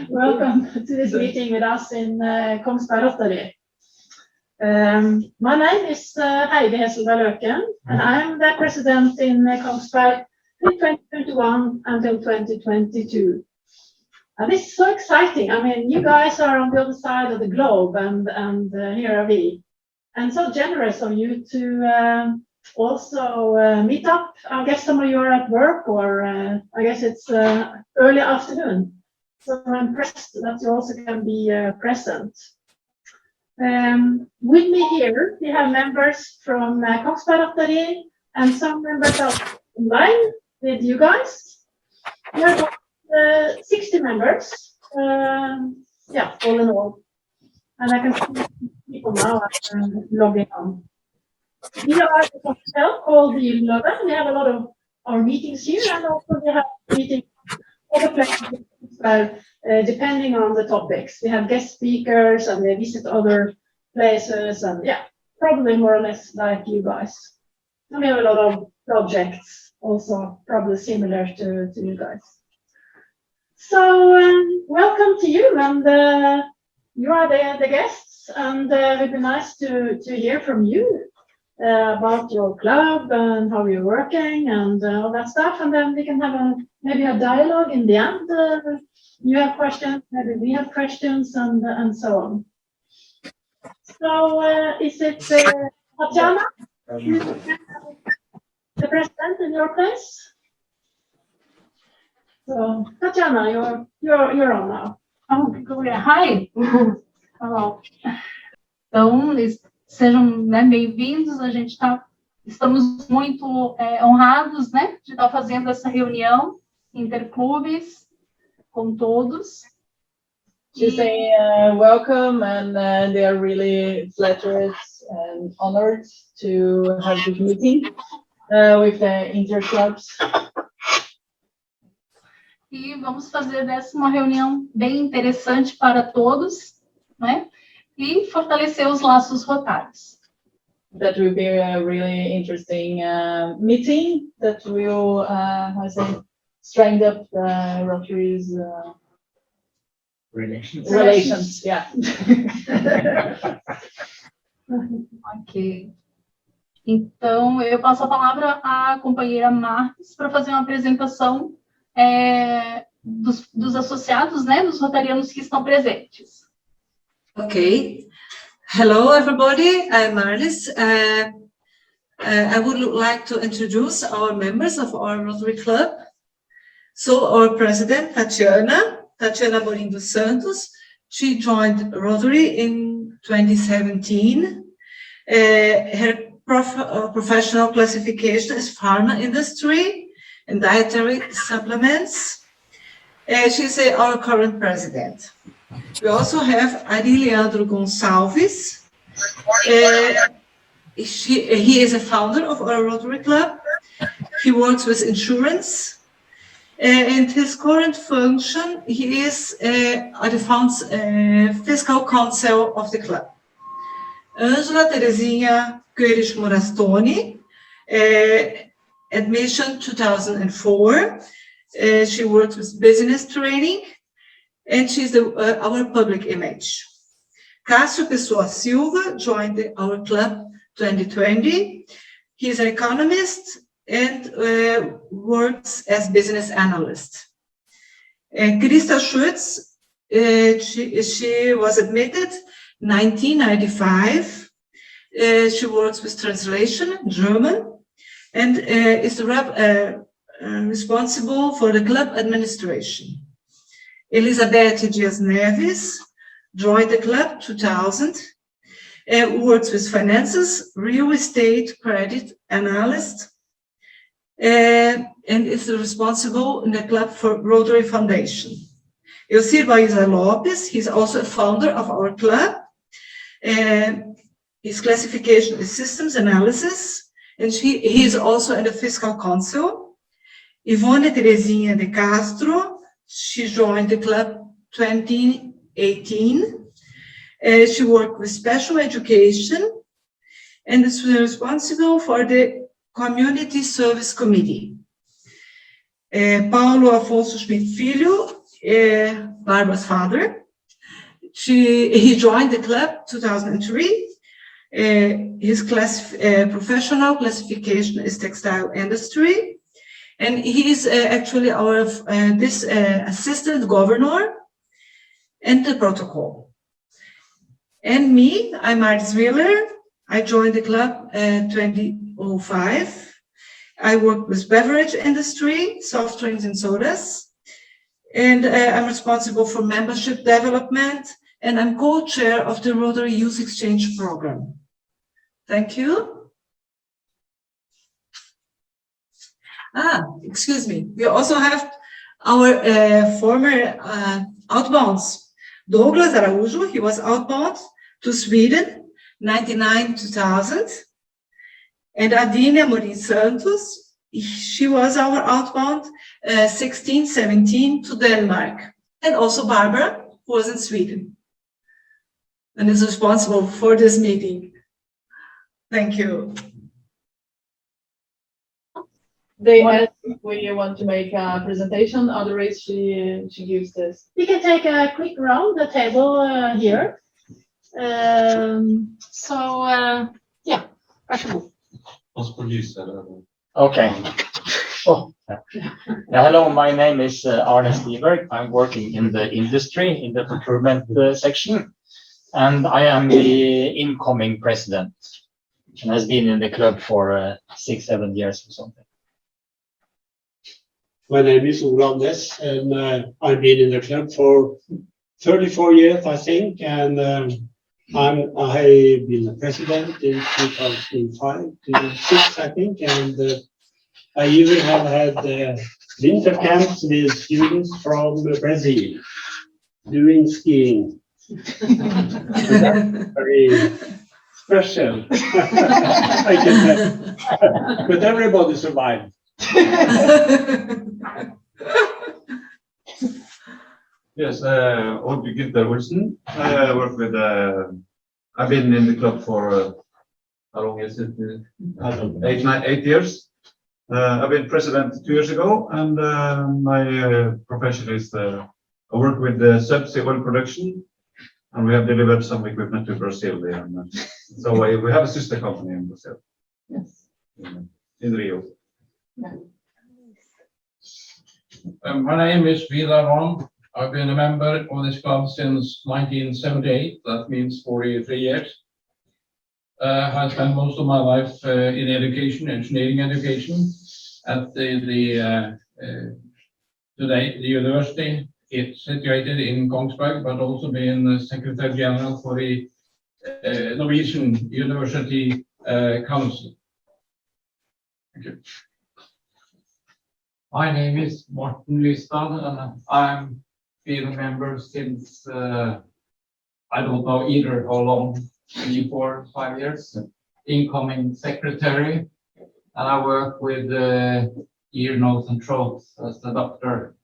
Welcome to this meeting with us in Konsgberg Rotary. My name is Heidi Hesselberg-Løken, and I'm the president in Konsgberg in 2021 until 2022. And this is so exciting. I mean, you guys are on the other side of the globe, and here are we. And so generous of you to also meet up. I guess some of you are at work, or I guess it's early afternoon. So I'm impressed that you also can be present. With me here, we have members from Konsgberg Rotary and some members of online with you guys. We have 60 members, yeah, all in all. And I can see people now logging on. We are a hotel called the Reunião. We have a lot of our meetings here, and also we have meetings other places depending on the topics. We have guest speakers, and we visit other places, and yeah, probably more or less like you guys. And we have a lot of projects, also probably similar to you guys. So welcome to you, and you are the guests, and it would be nice to hear from you. About your club and how you're working and all that stuff, and then we can have maybe a dialogue in the end. You have questions, maybe we have questions, and so on. So is it Tatjana, the president in your place? So Tatjana, you're on now. Oh, hi. Hello. Então, sejam bem-vindos. Estamos muito honrados, né, de estar fazendo essa reunião Interclubes com todos. To say welcome, and they are really flattered and honored to have this meeting with the Interclubes. E vamos fazer dessa uma reunião bem interessante para todos, né? E fortalecer os laços rotários. That will be a really interesting meeting that will, strengthen up the Rotary's relations. Yeah. Ok. Então, eu passo a palavra à companheira Marques para fazer uma apresentação dos associados, né, dos rotarianos que estão presentes. Okay. Hello, everybody. I'm Marlis. I would like to introduce our members of our Rotary Club. So our president, Tatjana Morim dos Santos, she joined Rotary in 2017. Her professional classification is pharma industry and dietary supplements. She's our current president. We also have Ari Leandro Gonçalves. He is a founder of our Rotary Club. He works with insurance. And his current function, he is the fiscal counsel of the club. Angela Terezinha Queires Morastoni, admission 2004. She works with business training. And she's our public image. Cássio Pessoa Silva joined our club 2020. He's an economist and works as business analyst. Christa Schütz, she was admitted 1995. She works with translation, German, and is responsible for the club administration. Elizabeth Dias Neves joined the club 2000, works with finances, real estate, credit analyst, and is responsible in the club for Rotary Foundation. Elcir Baiza Lopes, he's also a founder of our club. His classification is systems analysis, and he is also in the fiscal council. Ivone Terezinha de Castro, she joined the club 2018. She worked with special education and is responsible for the Community Service Committee. Paulo Afonso Schmidt Filho, Barbara's father. He joined the club 2003. His professional classification is textile industry, and he is actually our assistant governor and the protocol. And me, I'm Martis Miller. I joined the club 2005. I work with beverage industry, soft drinks and sodas, and I'm responsible for membership development, and I'm co-chair of the Rotary Youth Exchange Program. Thank you. Excuse me. We also have our former outbounds. Douglas Araújo, he was outbound to Sweden, 99-2000. And Adina Morin Santos, she was our outbound 16-17 to Denmark. And also Barbara, who was in Sweden and is responsible for this meeting. Thank you. They asked if we want to make a presentation, otherwise she gives this. We can take a quick round the table here. Yeah, varsågod. Okay. Oh. Yeah, hello, my name is Arne Stiberg. I'm working in the industry, in the procurement section, and I am the incoming president and has been in the club for 6-7 years or something. My name is Olav Ness, and I've been in the club for 34 years, I think, and I've been the president in 2005 to 6, I think, and I even have had winter camps with students from Brazil doing skiing. So that's very special, I can say. But everybody survived. Yes, Odd Günther Olsen. I work with, I've been in the club for, how long is it? 8 years. I've been president 2 years ago, and my profession is I work with the subsea oil production, and we have delivered some equipment to Brazil. And, so we have a sister company in Brazil. Yes. In Rio. Yeah. My name is Vidar Ron. I've been a member of this club since 1978. That means 43 years. I spent most of my life in education, engineering education, at the university. It's situated in Konsgberg, but also been Secretary General for the Norwegian University Council. Thank you. My name is Morten Lystad, and I'm been a member since I don't know either how long, 3, 4, 5 years, incoming secretary, and I work with ear, nose, and throat as the doctor.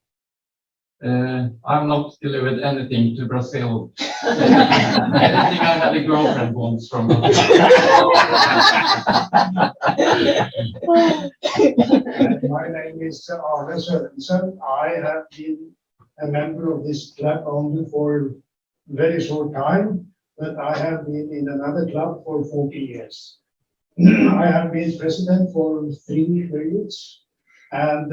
I've not delivered anything to Brazil. I think I had a girlfriend once from. My name is Arne Sørensen. I have been a member of this club only for a very short time, but I have been in another club for 40 years. I have been president for 3 periods, and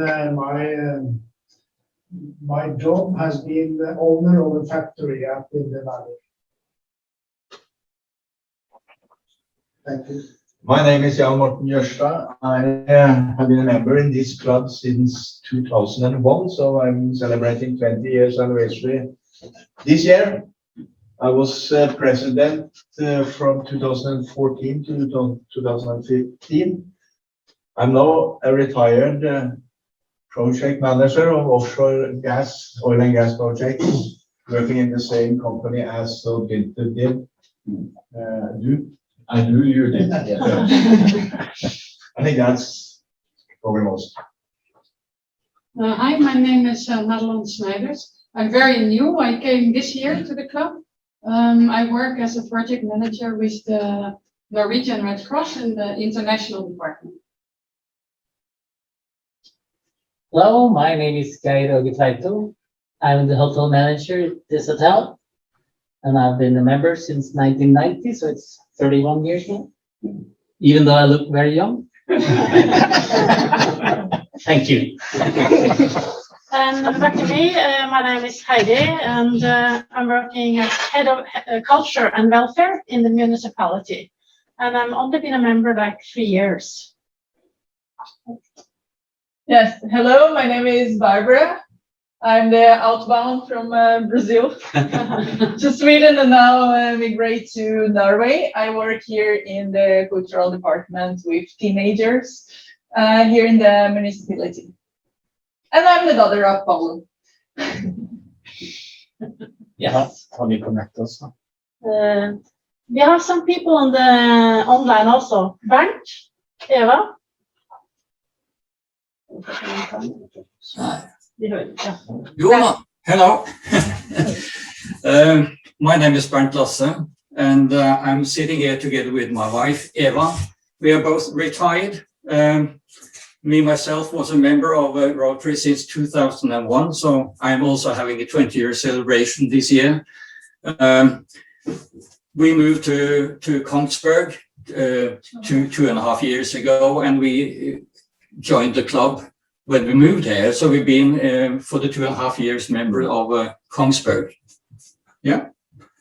my job has been the owner of a factory up in the valley. Thank you. My name is Jan Morten Jørstad. I have been a member in this club since 2001, so I'm celebrating 20 years anniversary this year. I was president from 2014 to 2015. I'm now a retired project manager of offshore gas, oil and gas projects, working in the same company as Günther did. You did. Yeah. I think that's probably most. Hi, my name is Madelon Snijders. I'm very new. I came this year to the club. I work as a project manager with the Norwegian Red Cross in the International department. Hello, my name is Kairo Gitaito. I'm the hotel manager at this hotel, and I've been a member since 1990, so it's 31 years now, even though I look very young. Thank you. And back to me, my name is Heidi, and I'm working as head of culture and welfare in the municipality. And I'm only been a member like 3 years. Yes, hello, my name is Barbara. I'm the outbound from Brazil to Sweden and now migrate to Norway. I work here in the cultural department with teenagers here in the municipality. And I'm the daughter of Paulo. Yes. How do you connect us? We have some people on the online also. Bernt, Eva. Johan, hello. My name is Bernt Lasse, and I'm sitting here together with my wife, Eva. We are both retired. Me, myself, was a member of Rotary since 2001, so I'm also having a 20-year celebration this year. We moved to Konsgberg 2.5 years ago, and we joined the club when we moved here. So we've been for the 2.5 years member of Konsgberg. Yeah,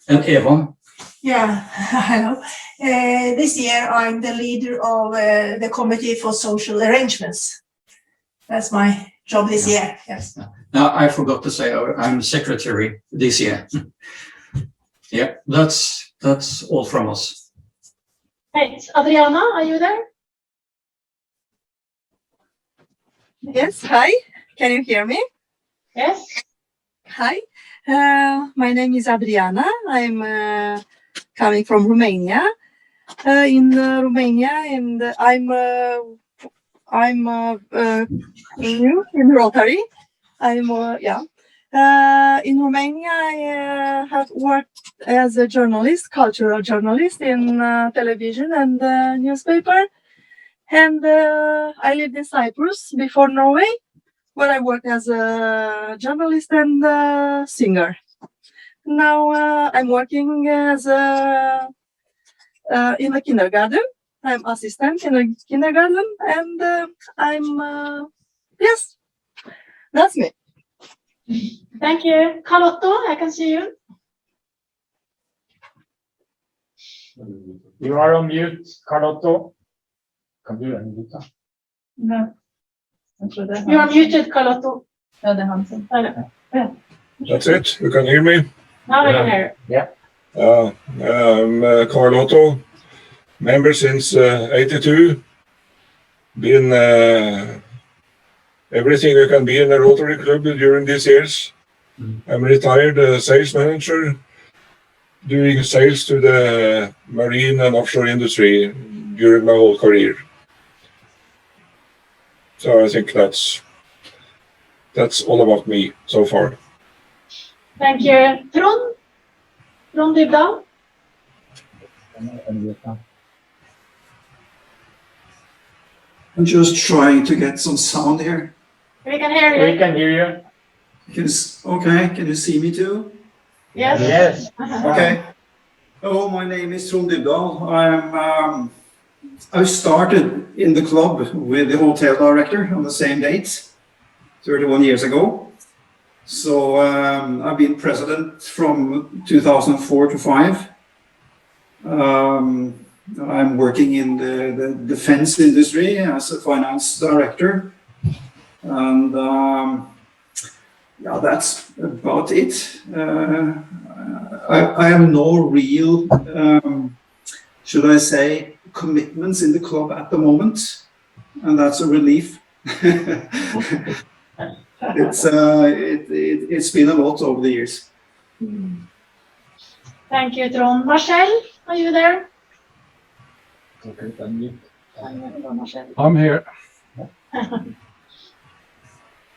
and Eva. Yeah, hello. This year I'm the leader of the Committee for Social Arrangements. That's my job this year, yes. Now, I forgot to say I'm secretary this year. Yeah, that's all from us. Hey, Adriana, are you there? Yes, hi. Can you hear me? Yes. Hi. My name is Adriana. I'm coming from Romania. In Romania, and I'm new in Rotary. In Romania, I have worked as a journalist, cultural journalist in television and newspaper. And I lived in Cyprus before Norway, where I worked as a journalist and singer. Now I'm working as in a kindergarten. I'm assistant in a kindergarten, and I'm yes, that's me. Thank you. Carlotto, I can see you. You are on mute, Carlotto. Kan du unmute? No. You are muted, Carlotto. No, the Hansen. That's it. You can hear me? Now I can hear. Yeah. I'm Carlotto, member since 82. Been everything you can be in a Rotary Club during these years. I'm retired sales manager, doing sales to the marine and offshore industry during my whole career. So I think that's all about me so far. Thank you. Trond Dybdahl. I'm just trying to get some sound here. We can hear you. We can hear you. Okay, can you see me too? Yes. Yes. Okay. Hello, my name is Trond Dybdahl. I started in the club with the hotel director on the same date, 31 years ago. So I've been president from 2004 to 5. I'm working in the defense industry as a finance director. And yeah, that's about it. I have no real, should I say, commitments in the club at the moment, and that's a relief. It's been a lot over the years. Thank you, Trond. Marcel, are you there? I'm here.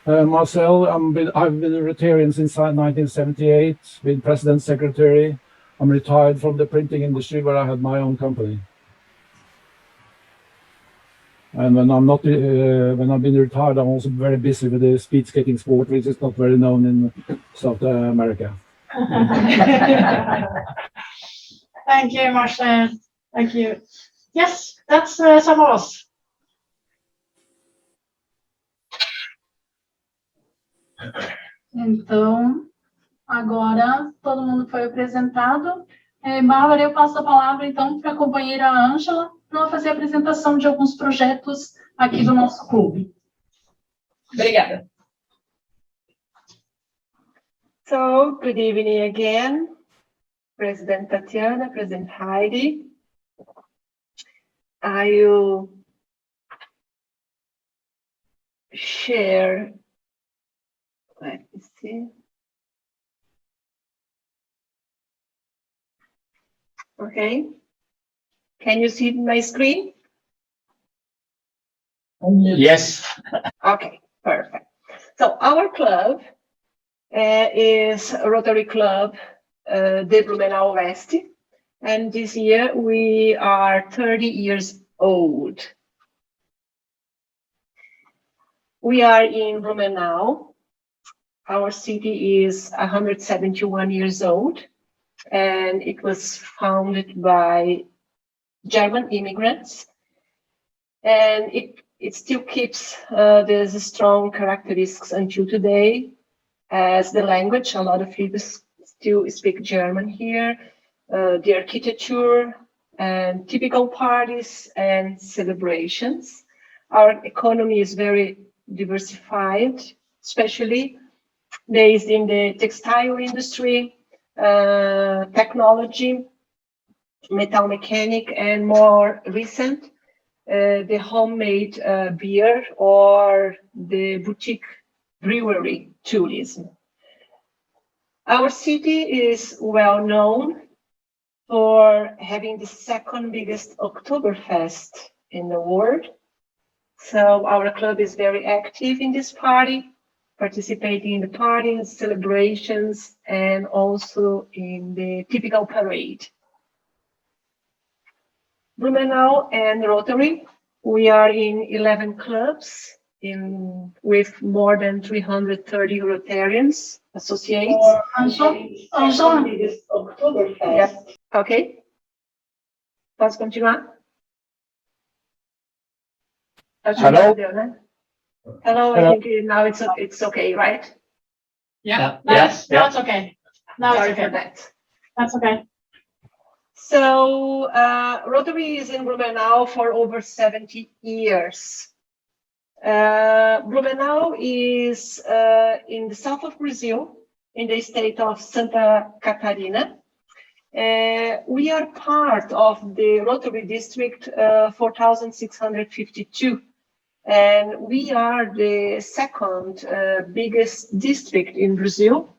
Marcel, I've been a Rotarian since 1978, been president secretary. I'm retired from the printing industry where I had my own company. And when I'm not, when I've been retired, I'm also very busy with the speed skating sport, which is not very known in South America. Thank you, Marcel. Thank you. Yes, that's some of us. Então, agora todo mundo foi apresentado. Bárbara, eu passo a palavra então para a companheira Ângela para fazer a apresentação de alguns projetos aqui do nosso clube. Obrigada. So, good evening again, President Tatiana, President Heidi. I will share, let me see. Okay, can you see my screen? Yes. Okay, perfect. So our club is Rotary Club de Blumenau Oeste, and this year we are 30 years old. We are in Blumenau. Our city is 171 years old, and it was founded by German immigrants, and it still keeps these strong characteristics until today. As the language, a lot of people still speak German here, the architecture and typical parties and celebrations. Our economy is very diversified, especially based in the textile industry, technology, metal mechanic, and more recent, the homemade beer or the boutique brewery tourism. Our city is well known for having the second biggest Oktoberfest in the world. So our club is very active in this party, participating in the parties, celebrations, and also in the typical parade. Blumenau and Rotary, we are in 11 clubs with more than 330 Rotarians, associates. Yes. Okay. Posso continuar? Hello? Hello, I think now it's okay, right? Yeah. Yes. Now it's okay. Now Sorry it's okay. for that. That's okay. So Rotary is in Blumenau for over 70 years. Blumenau is in the south of Brazil, in the state of Santa Catarina. We are part of the Rotary District 4652, and we are the second biggest district in Brazil,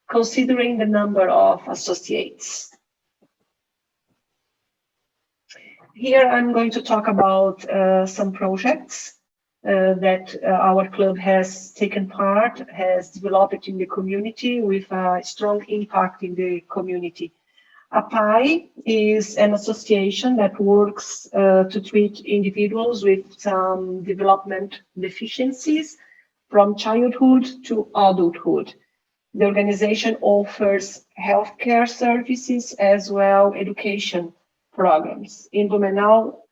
considering the number of associates. Here I'm going to talk about some projects that our club has taken part, has developed in the community with a strong impact in the community. APAI is an association that works to treat individuals with some development deficiencies from childhood to adulthood. The organization offers healthcare services as well education programs. In Blumenau,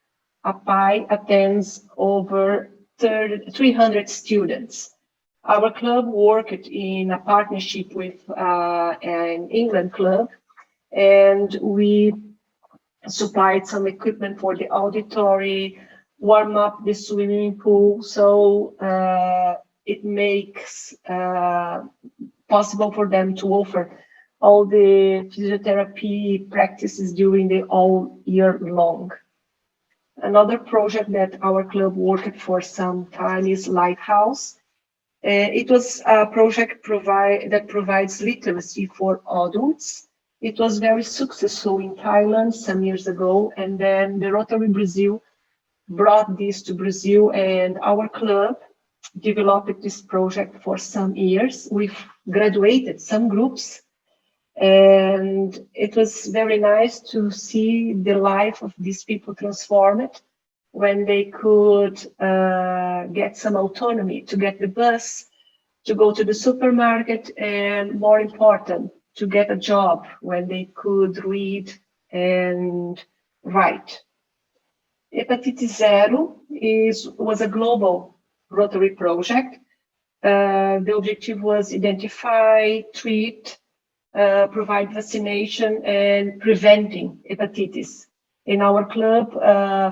APAI attends over 300 students. Our club worked in a partnership with an England club, and we supplied some equipment for the auditory, warm up the swimming pool, so it makes possible for them to offer all the physiotherapy practices during the all year long. Another project that our club worked for some time is Lighthouse. It was a project that provides literacy for adults. It was very successful in Thailand some years ago, and then the Rotary Brazil brought this to Brazil, and our club developed this project for some years. We've graduated some groups, and it was very nice to see the life of these people transformed when they could get some autonomy to get the bus, to go to the supermarket, and more important, to get a job when they could read and write. Hepatitis Zero was a global Rotary project. The objective was identify, treat, provide vaccination, and preventing hepatitis. In our club,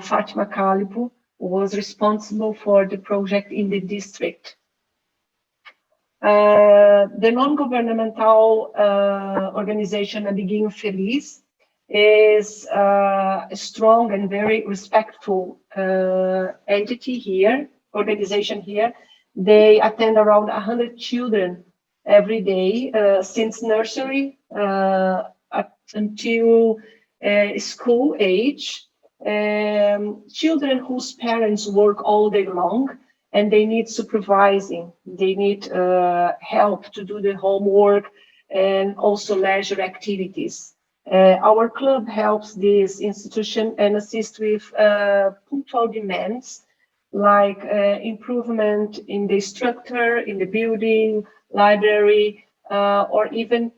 Fatima Kalipu was responsible for the project in the district. The non-governmental organization Amiguinho Feliz is a strong and very respectful entity here, organization here. They attend around 100 children every day, since nursery until school age. Children whose parents work all day long and they need supervising, they need help to do the homework and also leisure activities. Our club helps this institution and assists with punctual demands like improvement in the structure, in the building, library, or even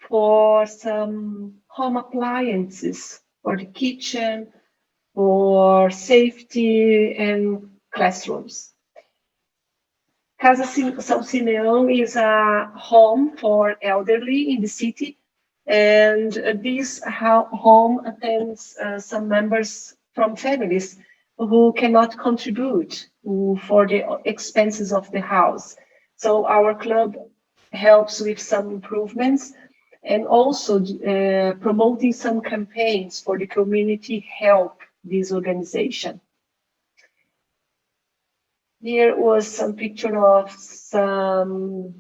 for some home appliances for the kitchen, for safety and classrooms. Casa São Simeão is a home for elderly in the city, and this home attends some members from families who cannot contribute for the expenses of the house. So our club helps with some improvements and also promoting some campaigns for the community help this organization. Here was some picture of some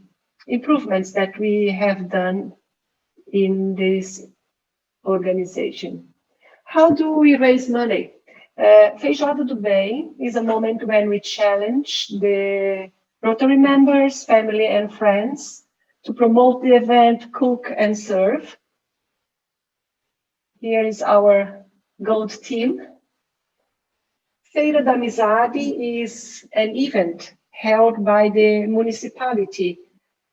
improvements that we have done in this organization. How do we raise money? Feijoada do Bem is a moment when we challenge the Rotary members, family and friends to promote the event, cook and serve. Here is our gold team. Feira da Amizade is an event held by the municipality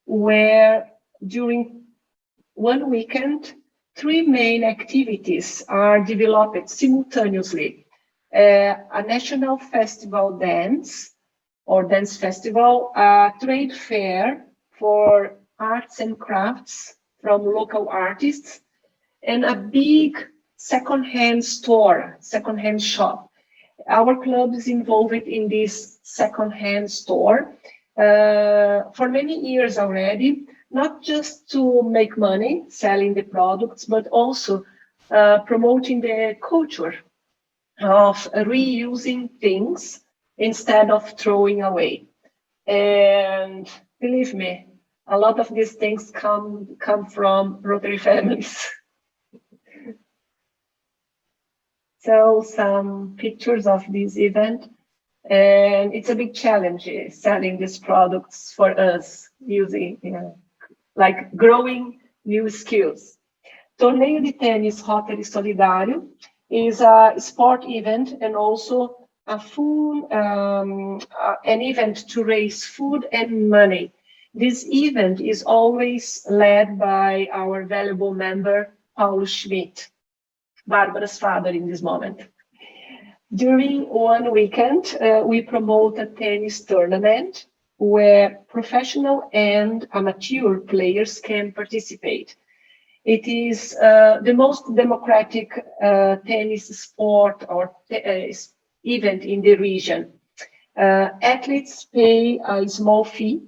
where during one weekend, 3 main activities are developed simultaneously. A national festival dance or dance festival, a trade fair for arts and crafts from local artists, and a big second-hand store, second-hand shop. Our club is involved in this second-hand store for many years already, not just to make money selling the products, but also promoting the culture of reusing things instead of throwing away. And believe me, a lot of these things come from Rotary families. So some pictures of this event, and it's a big challenge selling these products for us, using, like growing new skills. Torneio de Tênis Rotary Solidário is a sport event and also a food, an event to raise food and money. This event is always led by our valuable member, Paulo Schmidt, Barbara's father in this moment. During one weekend, we promote a tennis tournament where professional and amateur players can participate. It is the most democratic tennis sport or event in the region. Athletes pay a small fee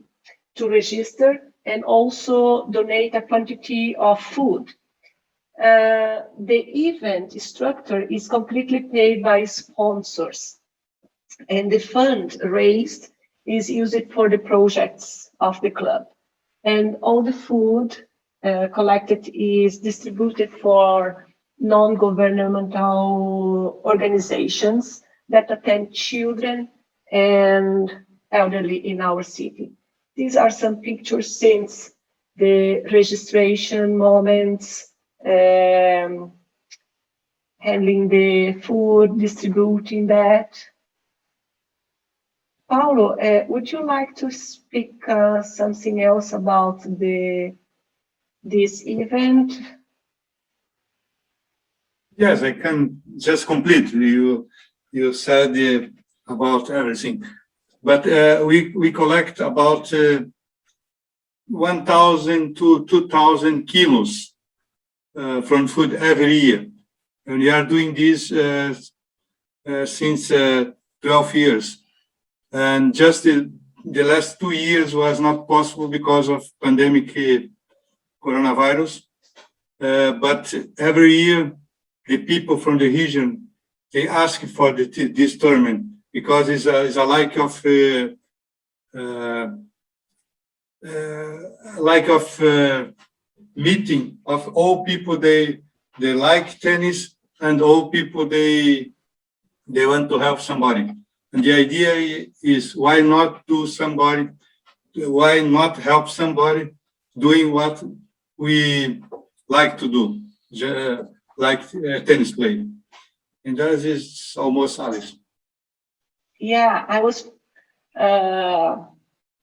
to register and also donate a quantity of food. The event structure is completely paid by sponsors, and the fund raised is used for the projects of the club. And all the food collected is distributed for non-governmental organizations that attend children and elderly in our city. These are some pictures since the registration moments, handling the food, distributing that. Paulo, would you like to speak something else about this event? Yes, I can just complete. You said about everything, but we collect about 1,000 to 2,000 kilos from food every year, and we are doing this since 12 years. And just the last 2 years was not possible because of pandemic coronavirus. But every year, the people from the region, they ask for this tournament because it's a meeting of all people. They like tennis, and all people they want to help somebody. And the idea is, why not help somebody doing what we like to do, like tennis play. And that is almost Alice. Yeah, I was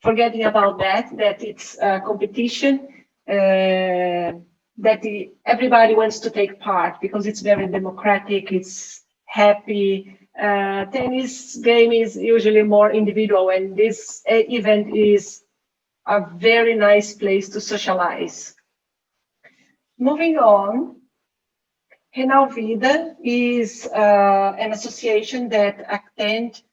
forgetting about that it's a competition, that everybody wants to take part because it's very democratic, it's happy. Tennis game is usually more individual, and this event is a very nice place to socialize. Moving on, Renal Vida is an association that attends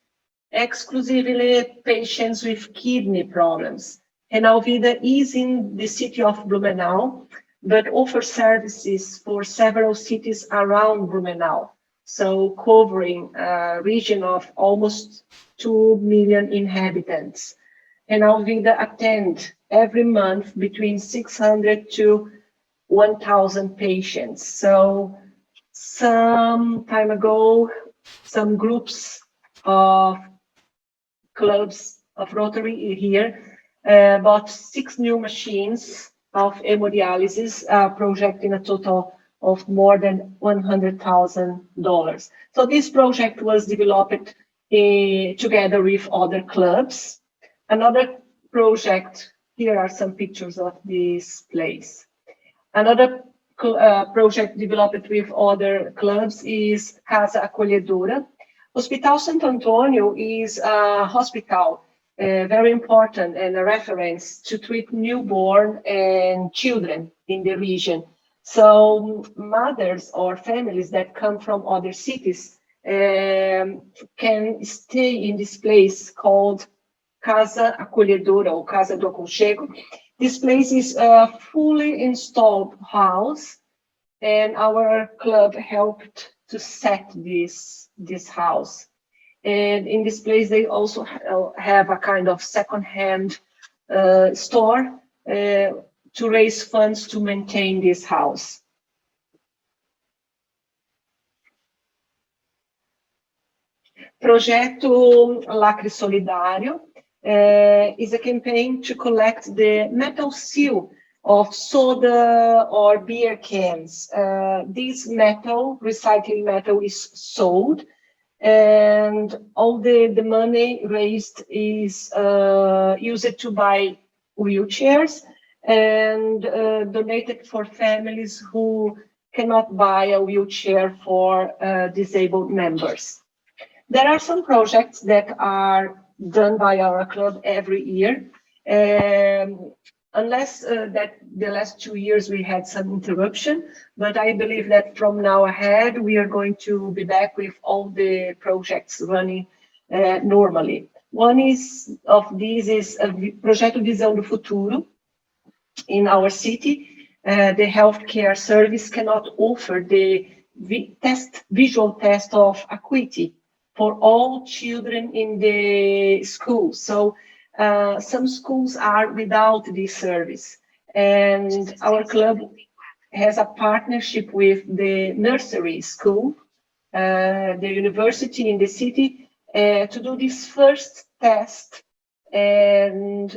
exclusively patients with kidney problems. Renal Vida is in the city of Blumenau, but offers services for several cities around Blumenau. So covering a region of almost 2 million inhabitants. Renal Vida attend every month between 600 to 1,000 patients. So some time ago, some groups of clubs of Rotary here bought 6 new machines of hemodialysis, projecting a total of more than $100,000. So this project was developed together with other clubs. Another project, here are some pictures of this place. Another project developed with other clubs is Casa Acolhedora. Hospital Santo Antônio is a hospital very important and a reference to treat newborn and children in the region. So mothers or families that come from other cities can stay in this place called Casa Acolhedora or Casa do Aconchego. This place is a fully installed house, and our club helped to set this house. And in this place, they also have a kind of second-hand store to raise funds to maintain this house. Projeto Lacre Solidário is a campaign to collect the metal seal of soda or beer cans. This metal, recycling metal, is sold, and all the money raised is used to buy wheelchairs and donated for families who cannot buy a wheelchair for disabled members. There are some projects that are done by our club every year, unless that the last 2 years we had some interruption, but I believe that from now ahead we are going to be back with all the projects running normally. One of these is a Projeto Visão do Futuro in our city. The healthcare service cannot offer the visual test of acuity for all children in the school. So some schools are without this service, and our club has a partnership with the nursery school, the university in the city, to do this first test. And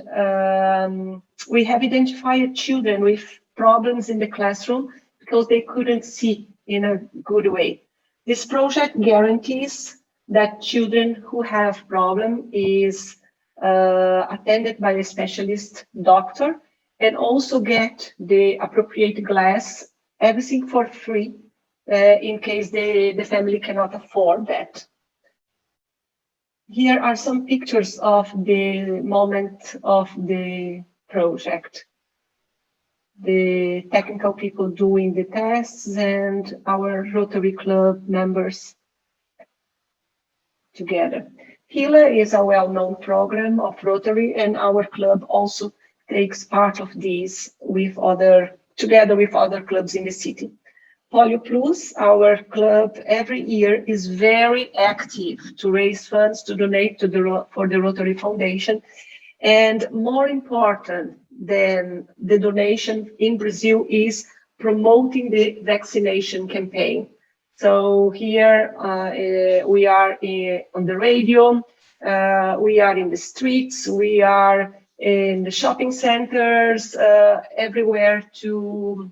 we have identified children with problems in the classroom because they couldn't see in a good way. This project guarantees that children who have problem is attended by a specialist doctor and also get the appropriate glass, everything for free, in case the family cannot afford that. Here are some pictures of the moment of the project. The technical people doing the tests and our Rotary Club members together. HEALA is a well-known program of Rotary, and our club also takes part of these together with other clubs in the city. Polio Plus, our club, every year is very active to raise funds to donate for the Rotary Foundation. And more important than the donation in Brazil is promoting the vaccination campaign. So here we are on the radio, we are in the streets, we are in the shopping centers, everywhere to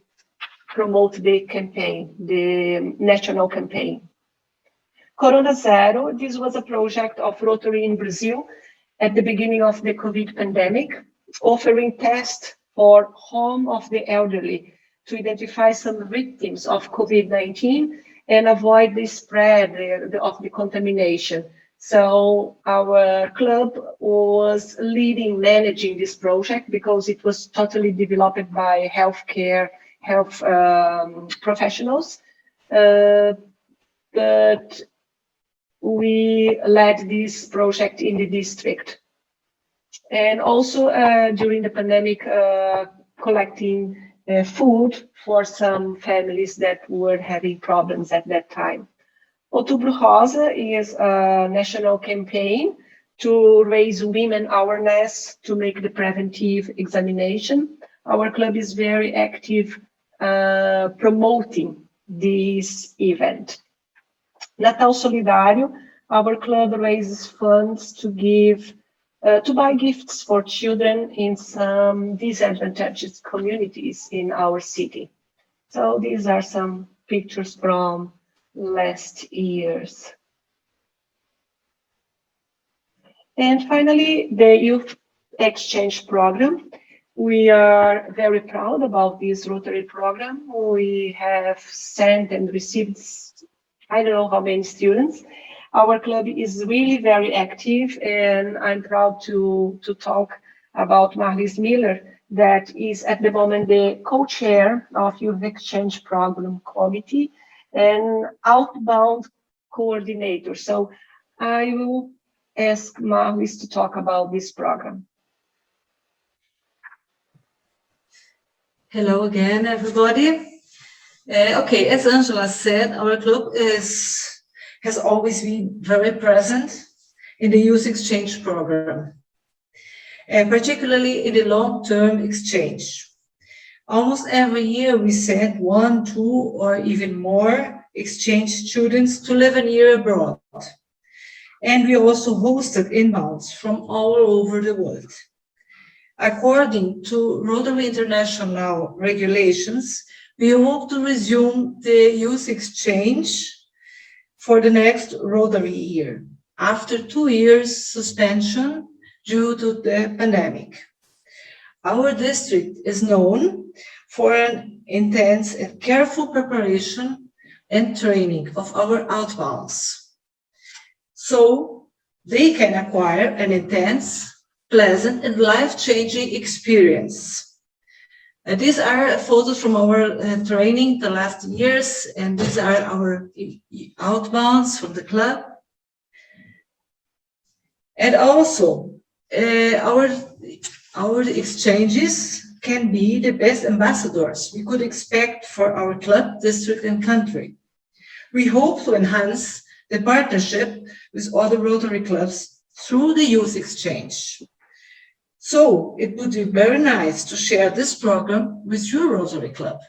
promote the campaign, the national campaign. Corona Zero, this was a project of Rotary in Brazil at the beginning of the COVID pandemic, offering tests for home of the elderly to identify some victims of COVID-19 and avoid the spread of the contamination. So our club was leading, managing this project because it was totally developed by health professionals. But we led this project in the district. And also during the pandemic, collecting food for some families that were having problems at that time. Outubro Rosa is a national campaign to raise women awareness to make the preventive examination. Our club is very active promoting this event. Natal Solidário, our club raises funds to buy gifts for children in some disadvantaged communities in our city. So these are some pictures from last years. And finally, the youth exchange program. We are very proud about this Rotary program. We have sent and received, I don't know how many students. Our club is really very active, and I'm proud to talk about Marlies Miller, that is at the moment the co-chair of Youth Exchange Program Committee and outbound coordinator. So I will ask Marlies to talk about this program. Hello again, everybody. Okay, as Angela said, our club has always been very present in the youth exchange program, and particularly in the long-term exchange. Almost every year we send 1, 2, or even more exchange students to live a year abroad. And we also hosted inbounds from all over the world. According to Rotary International regulations, we hope to resume the youth exchange for the next Rotary year, after 2 years suspension due to the pandemic. Our district is known for an intense and careful preparation and training of our outbounds, so they can acquire an intense, pleasant, and life-changing experience. These are photos from our training the last years, and these are our outbounds from the club. And also, our exchanges can be the best ambassadors we could expect for our club, district, and country. We hope to enhance the partnership with other Rotary clubs through the youth exchange. So it would be very nice to share this program with your Rotary Club.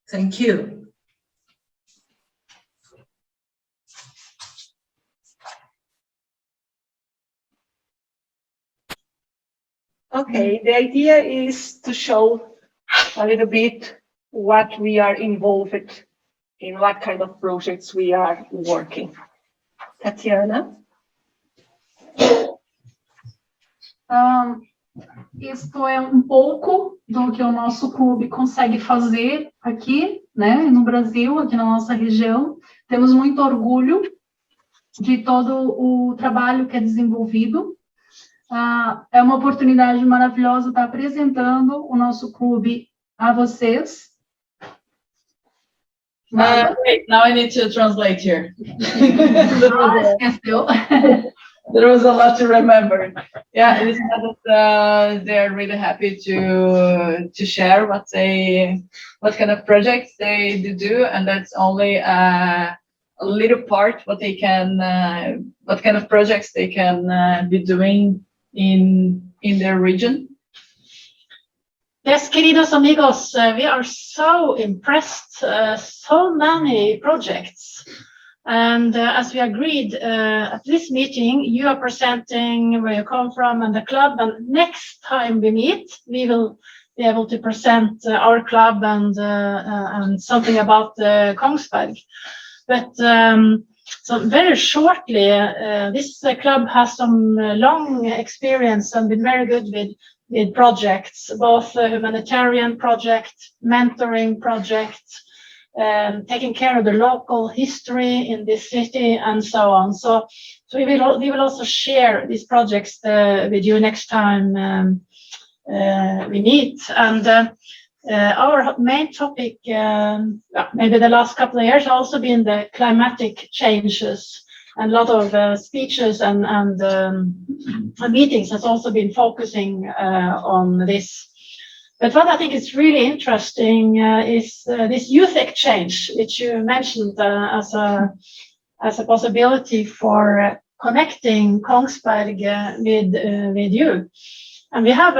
Thank you. Okay, the idea is to show a little bit what we are involved in what kind of projects we are working. Tatiana? Isto é um pouco do que o nosso clube consegue fazer aqui, né, no Brasil, aqui na nossa região. Temos muito orgulho de todo o trabalho que é desenvolvido. É uma oportunidade maravilhosa estar apresentando o nosso clube a vocês. Wait, now I need to translate here. Esqueceu. There was a lot to remember. Yeah, it is that they are really happy to share what kind of projects they do, and that's only a little part what kind of projects they can be doing in their region. Yes, queridos amigos, we are so impressed, so many projects. And as we agreed at this meeting, you are presenting where you come from and the club, and next time we meet, we will be able to present our club and something about Konsgberg. But so very shortly, this club has some long experience and been very good with projects, both humanitarian projects, mentoring projects, taking care of the local history in this city and so on. So we will also share these projects with you next time we meet. And our main topic, maybe the last couple of years, also been the climatic changes. And a lot of speeches and meetings has also been focusing on this. But what I think is really interesting is this youth exchange, which you mentioned as a possibility for connecting Konsgberg with you. And we have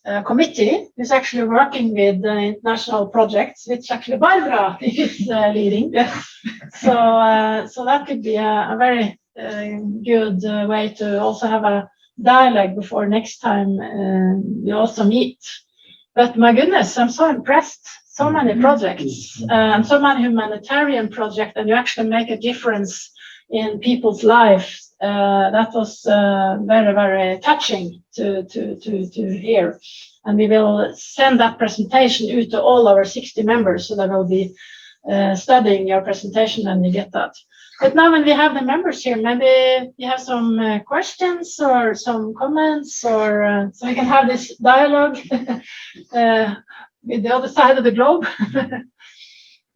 a committee who's actually working with international projects, which actually Barbara is leading. So that could be a very good way to also have a dialogue before next time we also meet. But my goodness, I'm so impressed. So many projects and so many humanitarian projects, and you actually make a difference in people's lives. That was very, very touching to hear. And we will send that presentation out to all our 60 members, so they will be studying your presentation and you get that. But now when we have the members here, maybe you have some questions or some comments, or so we can have this dialogue with the other side of the globe.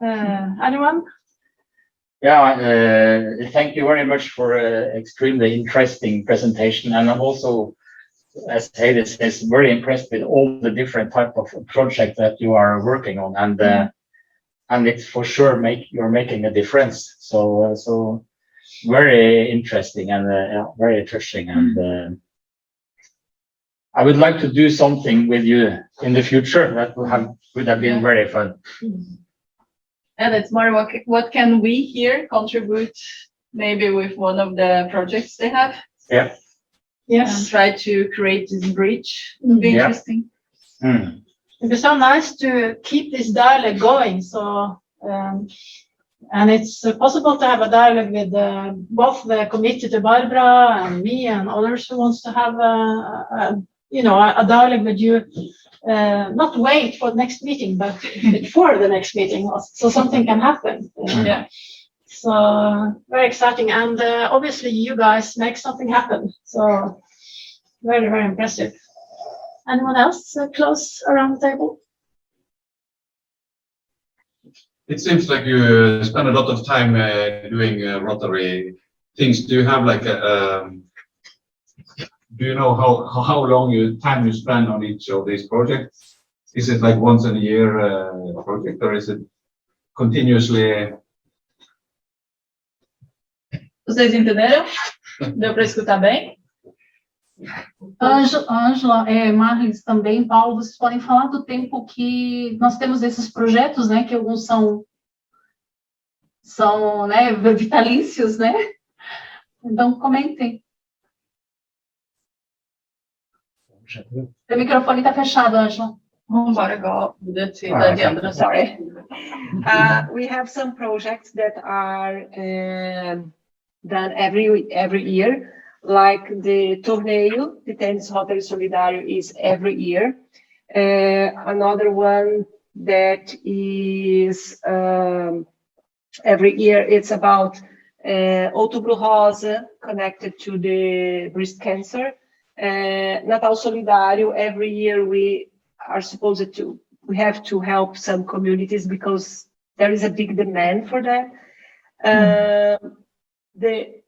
Anyone? Yeah, thank you very much for an extremely interesting presentation. And I'm also, as Heidi says, very impressed with all the different type of projects that you are working on. And it's for sure you're making a difference. So very interesting and very touching. And I would like to do something with you in the future. That would have been very fun. And it's more what can we here contribute maybe with one of the projects they have. Yeah. Yes. And try to create this bridge. It would be interesting. Mm. It'd be so nice to keep this dialogue going. So, and it's possible to have a dialogue with both the committee to Barbara and me and others who wants to have a dialogue with you. Not wait for the next meeting, but before the next meeting, so something can happen. Yeah. So very exciting, and obviously you guys make something happen. So very, very impressive. Anyone else close around the table? It seems like you spend a lot of time doing Rotary things. Do you have like do you know how long time you spend on each of these projects? Is it like once in a year project, or is it continuously? Vocês entenderam? Deu para escutar bem? Ângela, Marlis também, Paulo, vocês podem falar do tempo que nós temos esses projetos, né, que alguns são né, vitalícios, né? Então, comentem. O microfone está fechado, Ângela. Hon bara gav det till de andra. Sorry. We have some projects that are done every year, like the torneo, the Tennis Rotary Solidário is every year. Another one that is every year, it's about Outubro Rosa, connected to the breast cancer. Natal Solidário, every year we have to help some communities because there is a big demand for that. The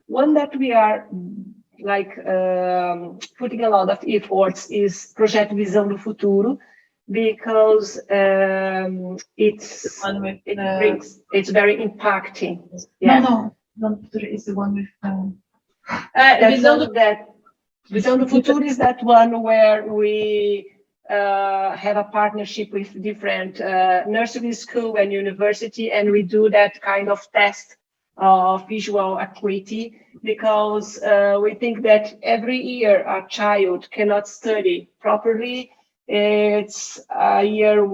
one that we are putting a lot of efforts is Projeto Visão do Futuro, because it's very impacting. Yeah. No, it's the one with. Visão do Futuro is that one where we have a partnership with different nursery school and university, and we do that kind of test of visual acuity, because we think that every year a child cannot study properly. It's a year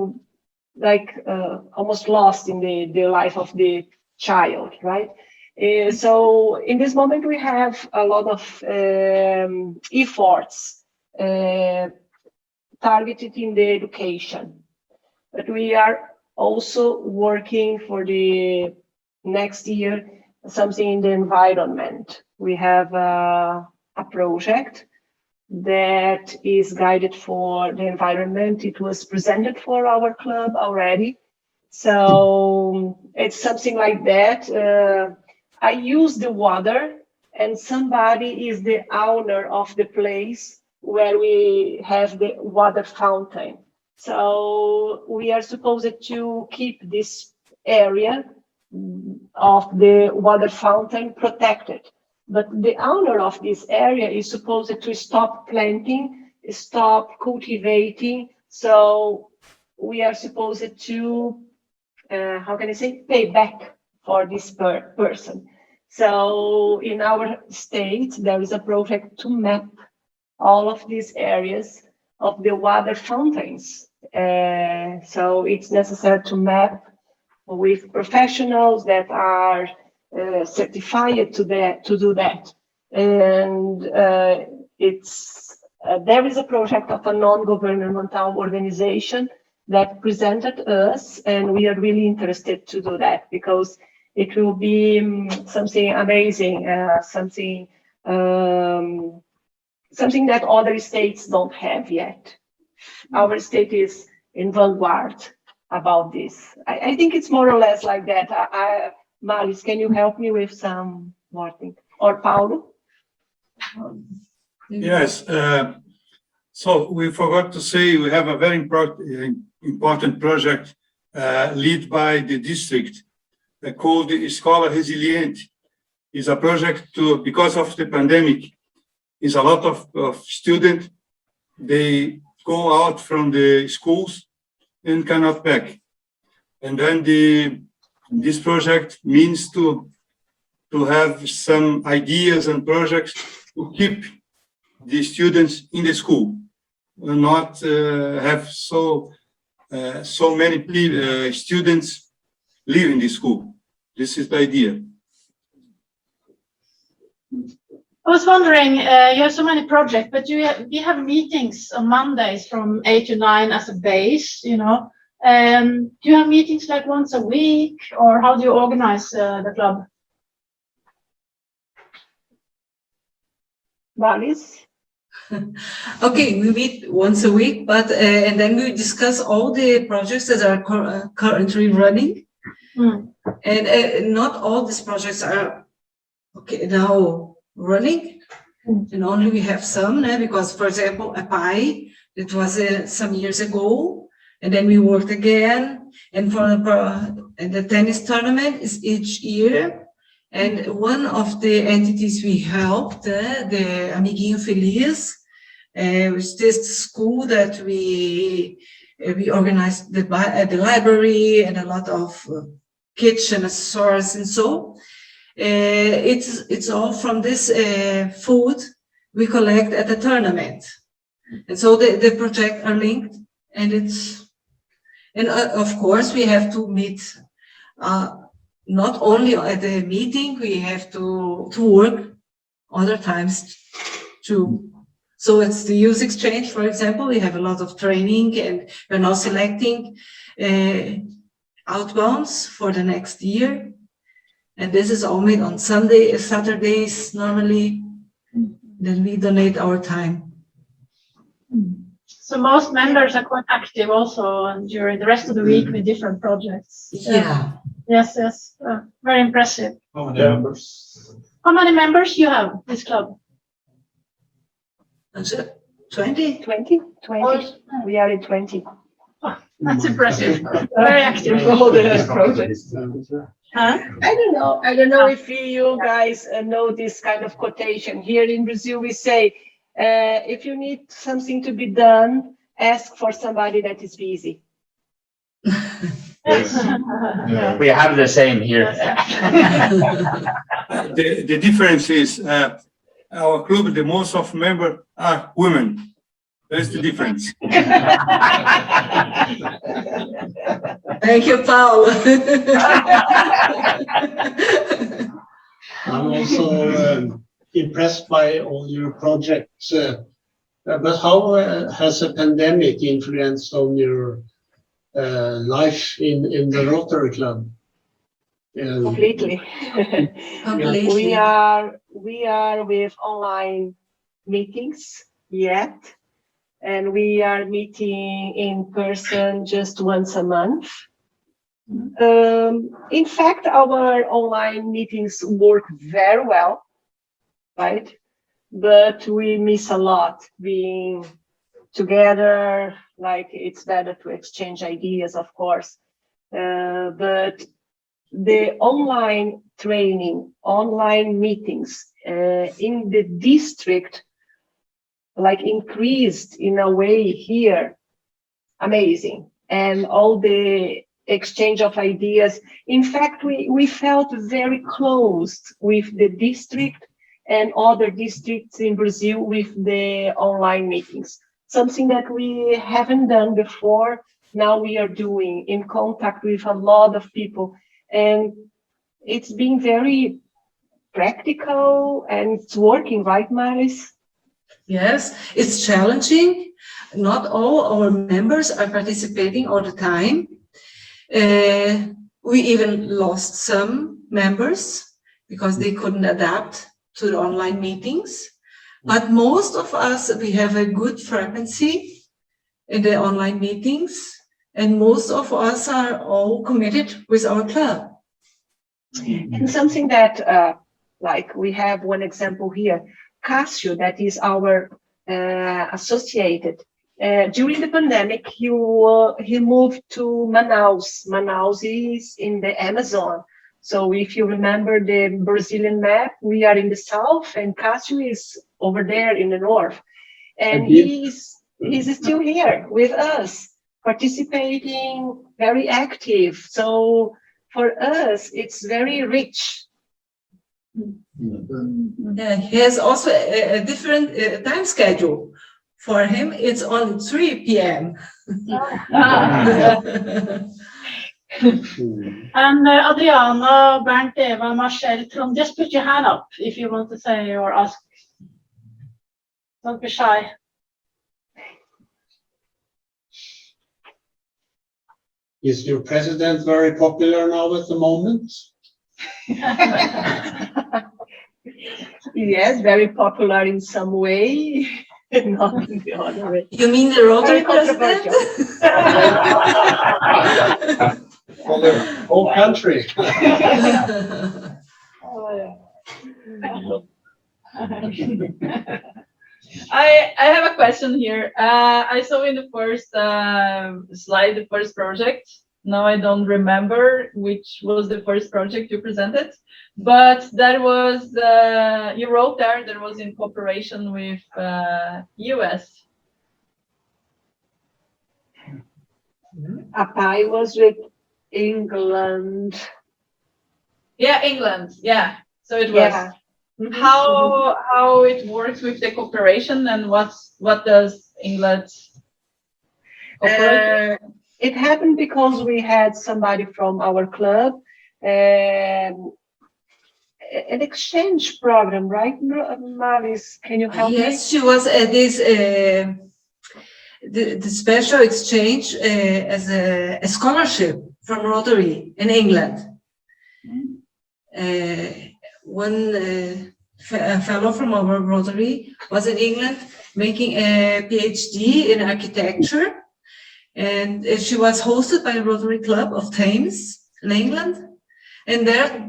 almost lost in the life of the child, right? So in this moment we have a lot of efforts targeted in the education, but we are also working for the next year something in the environment. We have a project that is guided for the environment. It was presented for our club already. So it's something like that. I use the water, and somebody is the owner of the place where we have the water fountain. So we are supposed to keep this area of the water fountain protected. But the owner of this area is supposed to stop planting, stop cultivating. So we are supposed to, pay back for this person. So in our state, there is a project to map all of these areas of the water fountains. So it's necessary to map with professionals that are certified to do that. And there is a project of a non-governmental organization that presented us, and we are really interested to do that because it will be something amazing, something that other states don't have yet. Our state is in vanguard about this. I think it's more or less like that. Maris, can you help me with some more things? Or Paulo? Yes. So we forgot to say we have a very important project led by the district called the Escola Resiliente. It's a project because of the pandemic, is a lot of students, they go out from the schools and cannot back. And then this project means to have some ideas and projects to keep the students in the school, and not have so many students leaving the school. This is the idea. I was wondering, you have so many projects, but you have meetings on Mondays from 8 to 9 as a base, you know. Do you have meetings like once a week, or how do you organize the club? Maris? Okay, we meet once a week, but and then we discuss all the projects that are currently running. And not all these projects are now running, and only we have some, because, for example, a pie that was some years ago, and then we worked again, and the tennis tournament is each year. And one of the entities we helped, the Amiguinho Feliz, which is the school that we organized the library and a lot of kitchen accessories and so. It's all from this food we collect at the tournament. And so the projects are linked And of course, we have to meet not only at the meeting, we have to work other times too. So it's the youth exchange, for example. We have a lot of training, and we're now selecting outbounds for the next year. And this is only on Saturdays normally. Then we donate our time. So most members are quite active also during the rest of the week with different projects. Yeah. Yes, yes. Very impressive. How many members? How many members you have this club? 20? 20? We are in 20. Oh, that's impressive. Very active. All the projects. Huh? I don't know if you guys know this kind of quotation. Here in Brazil, we say, if you need something to be done, ask for somebody that is busy. We have the same here. The difference is our club, the most of members are women. That's the difference. Thank you, Paul. I'm also impressed by all your projects. But how has a pandemic influenced on your life in the Rotary Club? Completely. We are with online meetings yet, and we are meeting in person just once a month. In fact, our online meetings work very well, right? But we miss a lot being together. Like, it's better to exchange ideas, of course. But the online training, online meetings in the district, like, increased in a way here, amazing. And all the exchange of ideas. In fact, we felt very close with the district and other districts in Brazil with the online meetings. Something that we haven't done before, now we are doing, in contact with a lot of people. And it's been very practical, and it's working, right, Maris? Yes, it's challenging. Not all our members are participating all the time. We even lost some members because they couldn't adapt to the online meetings. But most of us, we have a good frequency in the online meetings, and most of us are all committed with our club. And something that, like, we have one example here, Cássio, that is our associated. During the pandemic, he moved to Manaus. Manaus is in the Amazon. So if you remember the Brazilian map, we are in the south, and Cássio is over there in the north. And he's still here with us, participating, very active. So for us, it's very rich. Yeah, he has also a different time schedule. For him, it's on 3 p.m. And Adriana, Bernd, Eva, Marcel, Trond, just put your hand up if you want to say or ask. Don't be shy. Is your president very popular now at the moment? Yes, very popular in some way, not in the other way. You mean the Rotary president? For the whole country. I have a question here. I saw in the first slide the first project. Now I don't remember which was the first project you presented, but that was you wrote there was in cooperation with US. I was with England. Yeah, England. Yeah. So it was. Yeah. How it works with the cooperation, and what does England? It happened because we had somebody from our club, an exchange program, right, Maris? Can you help me? Yes, she was at this the special exchange as a scholarship from Rotary in England. One fellow from our Rotary was in England making a PhD in architecture, and she was hosted by a Rotary Club of Thames in England, and there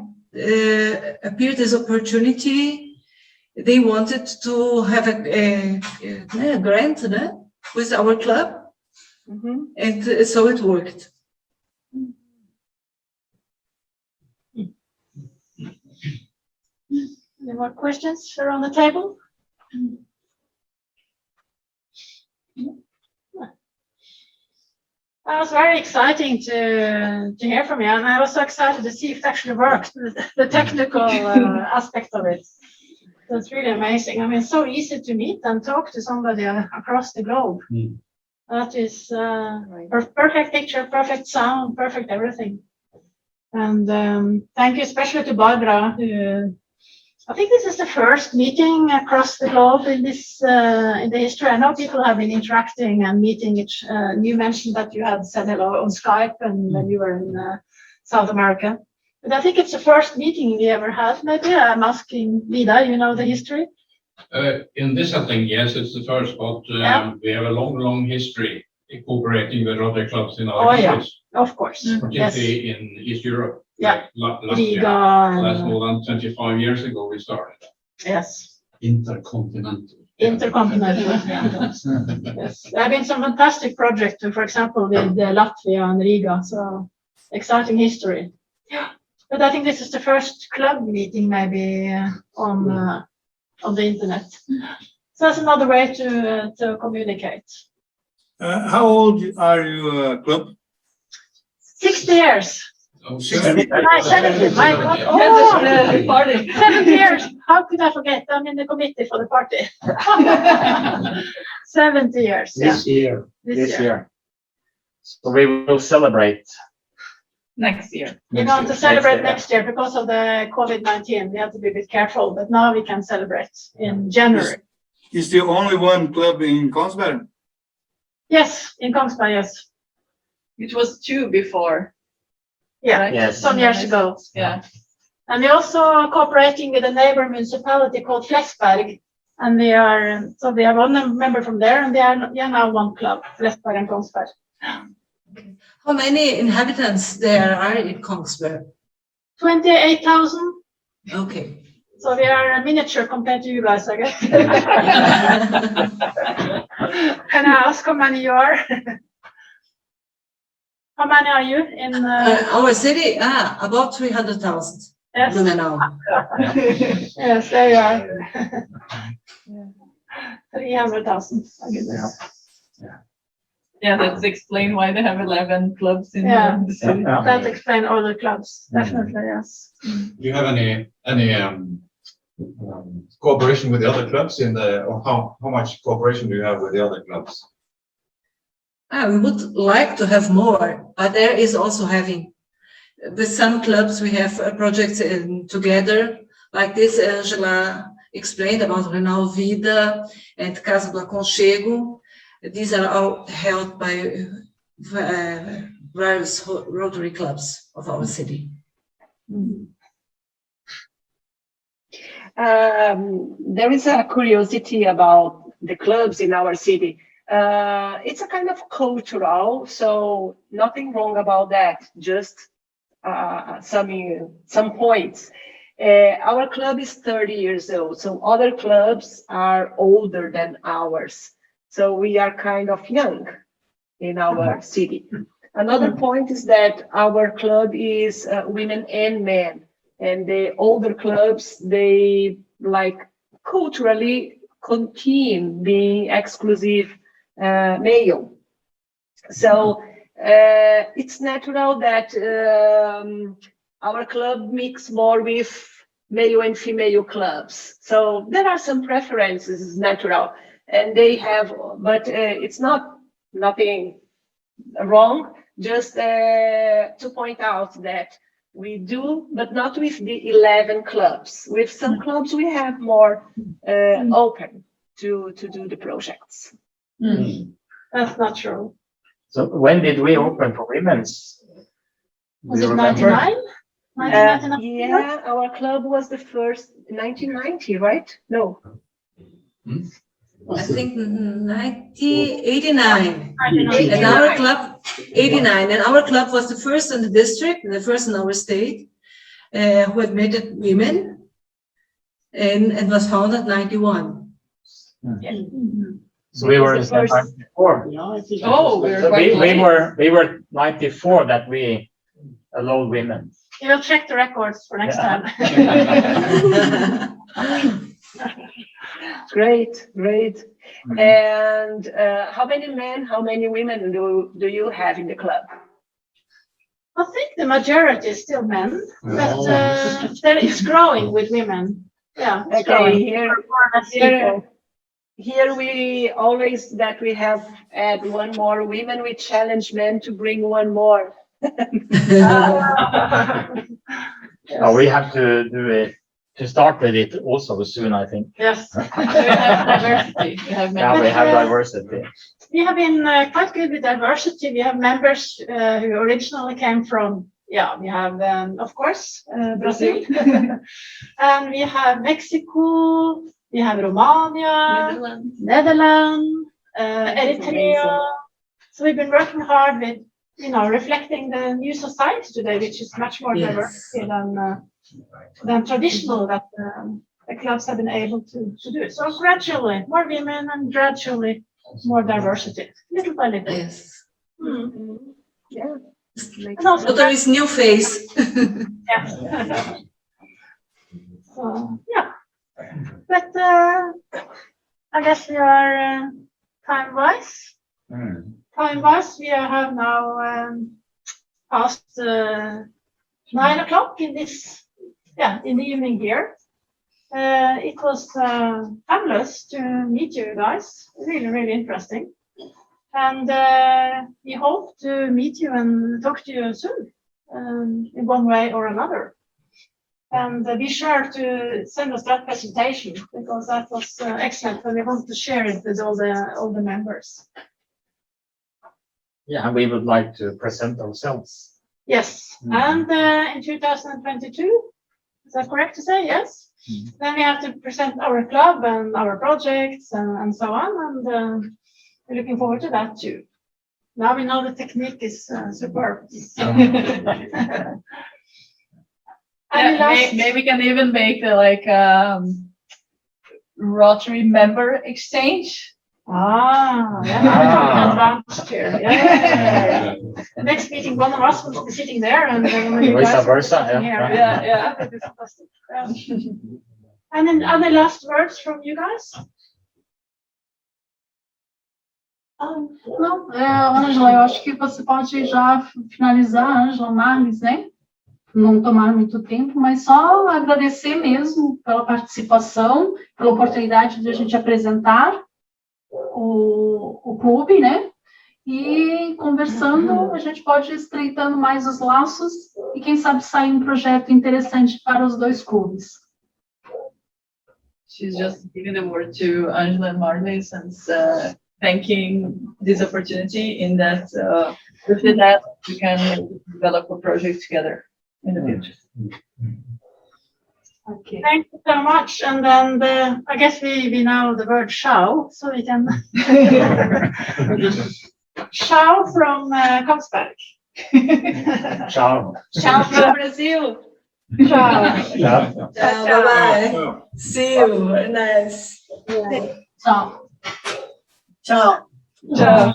appeared this opportunity. They wanted to have a grant with our club, and so it worked. Any more questions around the table? That was very exciting to hear from you, and I was so excited to see if it actually worked, the technical aspect of it. That's really amazing. I mean, it's so easy to meet and talk to somebody across the globe. That is perfect picture, perfect sound, perfect everything. And thank you especially to Barbara, who I think this is the first meeting across the globe in this in the history. I know people have been interacting and meeting each. You mentioned that you had said hello on Skype and when you were in South America. But I think it's the first meeting we ever had. Maybe I'm asking Vida, you know the history? In this setting, yes, it's the first, but we have a long history in cooperating with other clubs in our countries. Of course. Particularly in East Europe. Yeah. That's more than 25 years ago we started. Yes. Intercontinental. Intercontinental. Yes. There have been some fantastic projects, for example, with Latvia and Riga. So exciting history. Yeah. But I think this is the first club meeting maybe on the internet. So that's another way to communicate. How old are you, club? 60 years. 70. 70. My God. Oh, party. 70 years. How could I forget? I'm in the committee for the party. 70 years. This year. This year. So we will celebrate next year. We're going to celebrate next year because of the COVID-19. We have to be a bit careful, but now we can celebrate in January. Is the only one club in Konsgberg? Yes, in Konsgberg, yes. It was 2 before. Yeah, right? Yes. Some years ago. Yeah. And we're also cooperating with a neighbor municipality called Flesberg. And we are, so we have one member from there, and we are now one club, Flesberg and Konsgberg. How many inhabitants there are in Konsgberg? 28,000. Okay. So we are a miniature compared to you guys, I guess. Can I ask how many you are? How many are you in our city? About 300,000. Yes. Blumenau. Yes, there you are. 300,000. I guess. Yeah, that's explain why they have 11 clubs in the city. That explains all the clubs. Definitely, yes. Do you have any cooperation with the other clubs or how much cooperation do you have with the other clubs? We would like to have more, but there is also having, with some clubs we have projects together, like this Angela explained about Reunião Vida and Casa do Aconchego. These are all held by various Rotary clubs of our city. There is a curiosity about the clubs in our city. It's a kind of cultural, so nothing wrong about that, just some points. Our club is 30 years old, so other clubs are older than ours. So we are kind of young in our city. Another point is that our club is women and men, and the older clubs, they like culturally continue being exclusive male. So it's natural that our club mix more with male and female clubs. So there are some preferences, it's natural. And they have, but it's nothing wrong, just to point out that we do, but not with the 11 clubs. With some clubs, we have more open to do the projects. That's not true. So when did we open for women's? Was Do it you remember? 99? 1999? Yeah, our club was the first 1990, right? No. I think 1989. 89. And our club, 89, and our club was the first in the district, the first in our state, who admitted women, and it was founded 91. So we were in 94. Oh, we were quite We were 94 that we allowed women. You will check the records for next time. Great, great. And how many men, how many women do you have in the club? I think the majority is still men, but it's growing with women. Yeah, it's growing. Here we always that we have add one more women, we challenge men to bring one more. Oh, we have to do it, to start with it also soon, I think. Yes. We have diversity. We have Yeah, we have diversity. We have been quite good with diversity. We have members who originally came from, we have, of course, Brazil. And we have Mexico, we have Romania, Netherlands, Eritrea. So we've been working hard with, reflecting the new society today, which is much more diverse than traditional that the clubs have been able to do. So gradually, more women and gradually more diversity, little by little. Yes. Yeah. And also So there is new face. Yes. So, yeah. But I guess we are time-wise. Time-wise, we have now past 9 o'clock in this, in the evening here. It was fabulous to meet you guys. Really, really interesting. And we hope to meet you and talk to you soon, in one way or another. And be sure to send us that presentation because that was excellent, and we want to share it with all the members. Yeah, we would like to present ourselves. Yes, and in 2022, is that correct to say? Yes. Then we have to present our club and our projects and so on, and we're looking forward to that too. Now we know the technique is superb. So. Maybe we can even make Rotary member exchange. Advanced here. Yeah. Next meeting, one of us will be sitting there, and Vice versa. Yeah. That'd be fantastic. And then other last words from you guys? Não, Ângela, eu acho que você pode já finalizar, Ângela, Marlis, né? Não tomar muito tempo, mas só agradecer mesmo pela participação, pela oportunidade de a gente apresentar o clube, né? E conversando, a gente pode ir estreitando mais os laços e quem sabe sair um projeto interessante para os dois clubes. She's just giving the word to Angela and Marlis and thanking this opportunity in that with that we can develop a project together in the future. Okay. Thank you so much. And then I guess we know the word "shao," so we can "shao" from Konsgberg. Ciao. Ciao from Brazil. Ciao. Ciao. Bye-bye. See you. Very nice. Ciao. Ciao. Ciao.